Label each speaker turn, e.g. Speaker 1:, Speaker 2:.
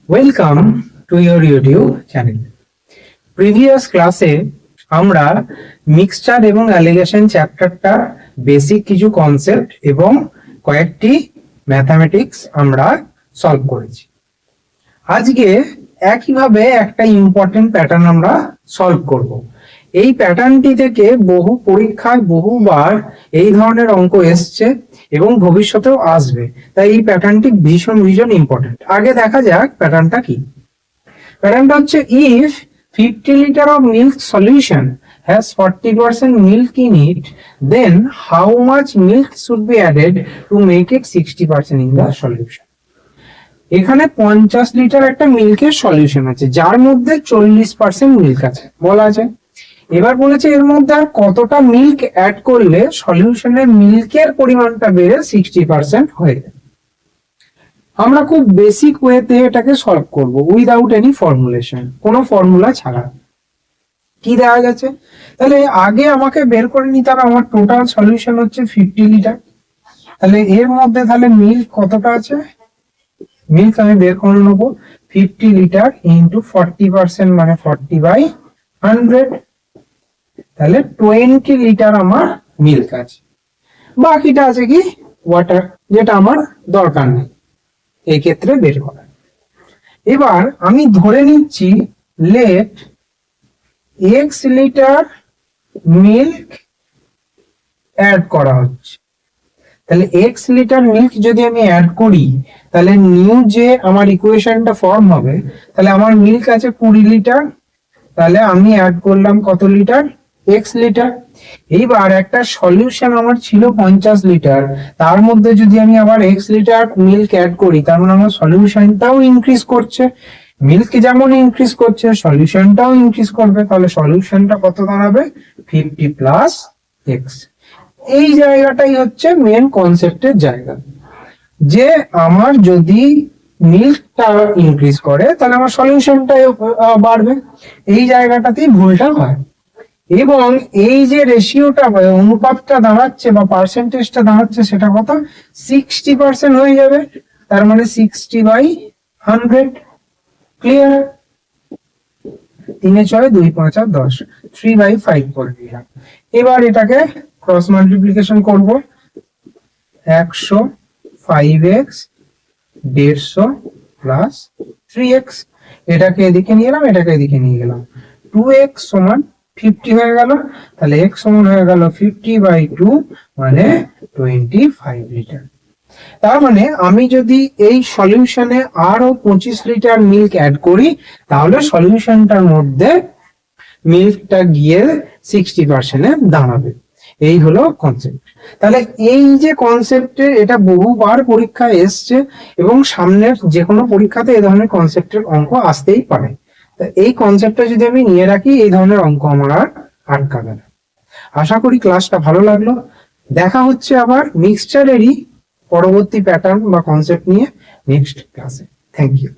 Speaker 1: Welcome to your YouTube channel. Previous ক্লাসে আমরা mixture এবং অ্যালিগেশন চ্যাপ্টারটা বেসিক কিছু কনসেপ্ট এবং কয়েকটি ম্যাথামেটিক্স আমরা সলভ করেছি। আজকে একইভাবে একটা ইম্পর্টেন্ট প্যাটার্ন আমরা সলভ করব। এই প্যাটার্নটি থেকে বহু পরীক্ষায় বহুবার এই ধরনের অঙ্ক এসছে এবং ভবিষ্যতেও আসবে, তাই এই প্যাটার্নটি ভীষণ ভীষণ ইম্পর্টেন্ট। আগে দেখা যাক প্যাটার্নটা কি। প্যাটার্নটা হচ্ছে, if 50 liter of milk solution has 40% milk in it, then how much milk should be added to make it 60% in the solution? এখানে 50 লিটার একটা মিল্কের সলিউশন আছে, যার মধ্যে 40% মিল্ক আছে বলা আছে। এবার বলেছে এর মধ্যে আর কতটা মিল্ক অ্যাড করলে সলিউশনের মিল্কের পরিমাণটা বেড়ে 60% হয়ে যাবে। আমরা খুব বেসিক ওয়েতে এটাকে সলভ করব, উইদাউট এনি ফর্মুলেশন, কোনো ফর্মুলা ছাড়া। কি দেওয়া গেছে, তাহলে আগে আমাকে বের করে নিতে হবে আমার টোটাল সলিউশন হচ্ছে 50 লিটার। তাহলে এর মধ্যে তাহলে মিল্ক কতটা আছে, মিল্ক আমি বের করে নেবো 50 লিটার ইন্টু 40% মানে 40/100। তাহলে 20 লিটার আমার মিল্ক আছে, বাকিটা আছে কি ওয়াটার, যেটা আমার দরকার নেই এই ক্ষেত্রে বের করা। এবার আমি ধরে নিচ্ছি let x litre milk add করা হচ্ছে। তাহলে x লিটার মিল্ক যদি আমি অ্যাড করি, তাহলে নিউ যে আমার ইকুয়েশনটা ফর্ম হবে, তাহলে আমার মিল্ক আছে 20 লিটার, তাহলে আমি অ্যাড করলাম কত লিটার, x লিটার। এইবার একটা সলিউশন আমার ছিল 50 লিটার, তার মধ্যে যদি আমি আবার x লিটার মিল্ক অ্যাড করি, তার মানে আমার সলিউশনটাও ইনক্রিজ করছে। মিল্ক যেমন ইনক্রিজ করছে সলিউশনটাও ইনক্রিজ করবে, তাহলে সলিউশনটা কত দাঁড়াবে 50 প্লাস x। এই জায়গাটাই হচ্ছে মেন কনসেপ্টের জায়গা, যে আমার যদি মিল্কটা ইনক্রিজ করে তাহলে আমার সলিউশনটাও বাড়বে। এই জায়গাটাতেই ভুলটা হয়। এবং এই যে রেশিওটা অনুপাতটা দাঁড়াচ্ছে বা পার্সেন্টেজটা দাঁড়াচ্ছে, সেটা কত 60% হয়ে যাবে। তার মানে 60/100। ক্লিয়ার? 3 6 2 5 আর 10, 3/5 করে দিলাম। এবার এটাকে ক্রস মাল্টিপ্লিকেশন করব, 105x 150 প্লাস 3x। এটাকে এদিকে নিয়ে এলাম, এটাকে এদিকে নিয়ে গেলাম, 2x সমান 50 হয়ে গেল। তাহলে x সমান হয়ে গেল 50/2 মানে 25 লিটার। তার মানে আমি যদি এই সলিউশনে আরো 25 লিটার মিল্ক অ্যাড করি, তাহলে সলিউশনটার মধ্যে মিল্কটা গিয়ে 60% দাঁড়াবে। এই হলো কনসেপ্ট। তাহলে এই যে কনসেপ্টে এটা বহুবার পরীক্ষায় এসছে এবং সামনের যে কোনো পরীক্ষাতে এই ধরনের কনসেপ্টের অঙ্ক আসতেই পারে। এই কনসেপ্টটা যদি আমি নিয়ে রাখি, এই ধরনের অঙ্ক আমার আর আটকাবে না। আশা করি ক্লাসটা ভালো লাগলো। দেখা হচ্ছে আবার মিক্সচারেরই পরবর্তী প্যাটার্ন বা কনসেপ্ট নিয়ে নেক্সট ক্লাসে। Thank you.